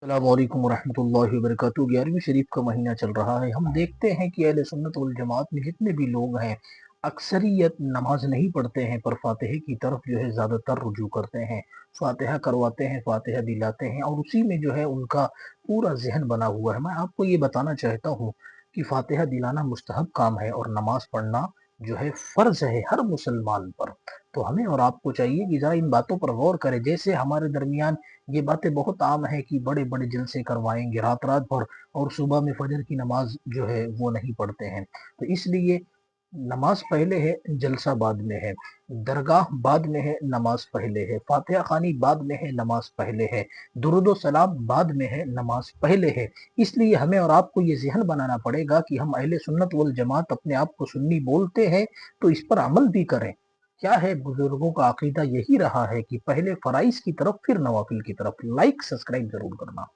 अस्सलामुअलैकुम वरहमतुल्लाहि वबरकातुहू। 11वीं शरीफ का महीना चल रहा है। हम देखते हैं कि अहले सुन्नत वल जमात में जितने भी लोग हैं, अक्सरियत नमाज नहीं पढ़ते हैं, पर फातिहा की तरफ जो है ज़्यादातर रुजू करते हैं। फातिहा करवाते हैं, फातिहा दिलाते हैं और उसी में जो है उनका पूरा जहन बना हुआ है। मैं आपको ये बताना चाहता हूँ कि फातिहा दिलाना मुस्तहब काम है और नमाज पढ़ना जो है फ़र्ज़ है हर मुसलमान पर। तो हमें और आपको चाहिए कि ज़रा इन बातों पर गौर करें। जैसे हमारे दरमियान ये बातें बहुत आम है कि बड़े बड़े जलसे करवाएंगे रात रात भर और सुबह में फजर की नमाज जो है वो नहीं पढ़ते हैं। तो इसलिए नमाज पहले है, जलसा बाद में है, दरगाह बाद में है, नमाज पहले है, फातिहा खानी बाद में है, नमाज पहले है, दुरूद व सलाम बाद में है, नमाज पहले है। इसलिए हमें और आपको ये जहन बनाना पड़ेगा कि हम अहले सुन्नत वल जमात अपने आप को सुन्नी बोलते हैं तो इस पर अमल भी करें। क्या है, बुजुर्गों का अकीदा यही रहा है कि पहले फराइज की तरफ फिर नवाफिल की तरफ। लाइक सब्सक्राइब जरूर करना।